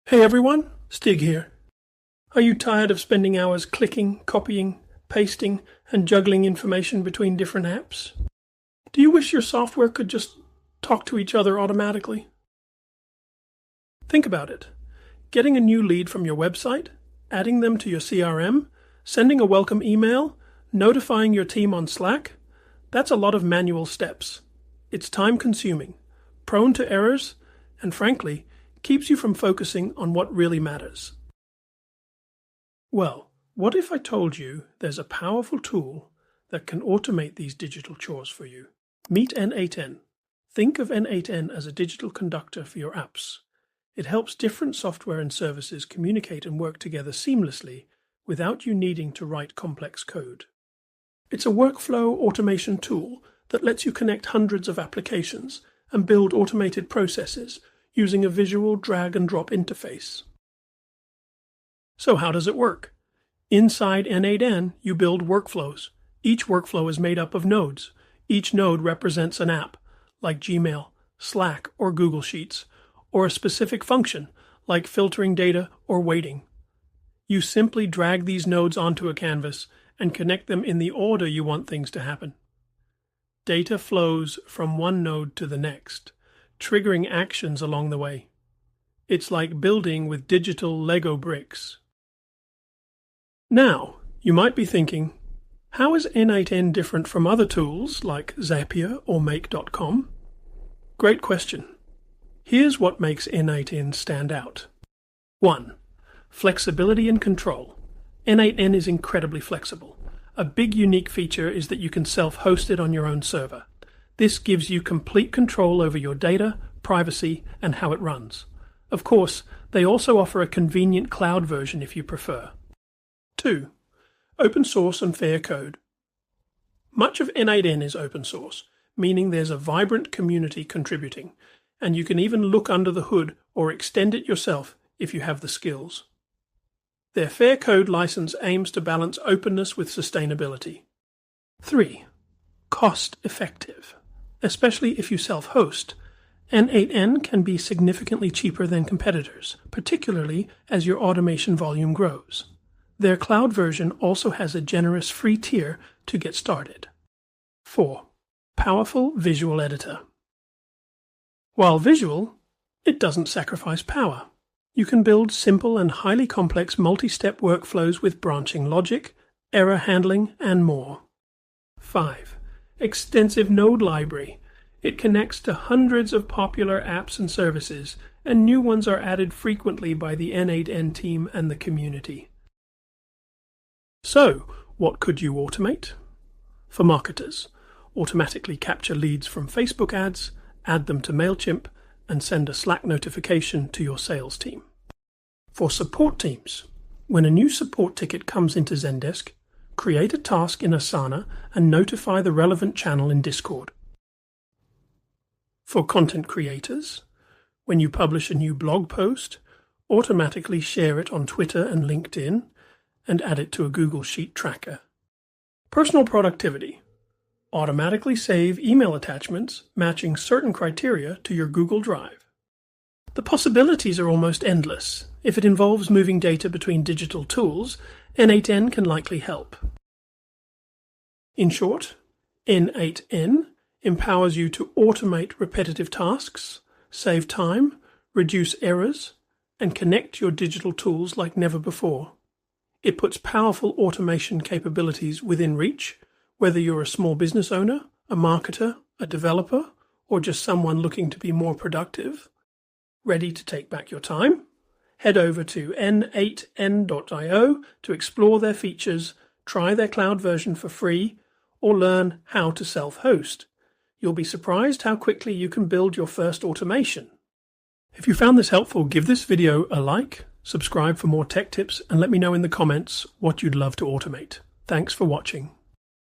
Hey everyone, Stig here. Are you tired of spending hours clicking, copying, pasting, and juggling information between different apps? Do you wish your software could just talk to each other automatically? Think about it. Getting a new lead from your website, adding them to your CRM, sending a welcome email, notifying your team on Slack, that's a lot of manual steps. It's time-consuming, prone to errors, and frankly, keeps you from focusing on what really matters. Well, what if I told you there's a powerful tool that can automate these digital chores for you? Meet n8n. Think of n8n as a digital conductor for your apps. It helps different software and services communicate and work together seamlessly without you needing to write complex code. It's a workflow automation tool that lets you connect hundreds of applications and build automated processes using a visual drag-and-drop interface. So how does it work? Inside n8n, you build workflows. Each workflow is made up of nodes. Each node represents an app, like Gmail, Slack, or Google Sheets, or a specific function, like filtering data or waiting. You simply drag these nodes onto a canvas and connect them in the order you want things to happen. Data flows from one node to the next, triggering actions along the way. It's like building with digital Lego bricks. Now, you might be thinking, how is n8n different from other tools like Zapier or make.com? Great question. Here's what makes n8n stand out. 1. Flexibility and control. n8n is incredibly flexible. A big unique feature is that you can self-host it on your own server. This gives you complete control over your data, privacy, and how it runs. Of course, they also offer a convenient cloud version if you prefer. 2. Open source and fair code. Much of n8n is open source, meaning there's a vibrant community contributing, and you can even look under the hood or extend it yourself if you have the skills. Their fair code license aims to balance openness with sustainability. 3. Cost effective. Especially if you self-host, n8n can be significantly cheaper than competitors, particularly as your automation volume grows. Their cloud version also has a generous free tier to get started. 4. Powerful visual editor. While visual, it doesn't sacrifice power. You can build simple and highly complex multi-step workflows with branching logic, error handling, and more. 5. Extensive node library. It connects to hundreds of popular apps and services, and new ones are added frequently by the n8n team and the community. So, what could you automate? For marketers, automatically capture leads from Facebook ads, add them to MailChimp, and send a Slack notification to your sales team. For support teams, when a new support ticket comes into Zendesk, create a task in Asana and notify the relevant channel in Discord. For content creators, when you publish a new blog post, automatically share it on Twitter and LinkedIn and add it to a Google Sheet tracker. Personal productivity. Automatically save email attachments matching certain criteria to your Google Drive. The possibilities are almost endless. If it involves moving data between digital tools, n8n can likely help. In short, n8n empowers you to automate repetitive tasks, save time, reduce errors, and connect your digital tools like never before. It puts powerful automation capabilities within reach, whether you're a small business owner, a marketer, a developer, or just someone looking to be more productive. Ready to take back your time? Head over to n8n.io to explore their features, try their cloud version for free, or learn how to self-host. You'll be surprised how quickly you can build your first automation. If you found this helpful, give this video a like, subscribe for more tech tips, and let me know in the comments what you'd love to automate. Thanks for watching.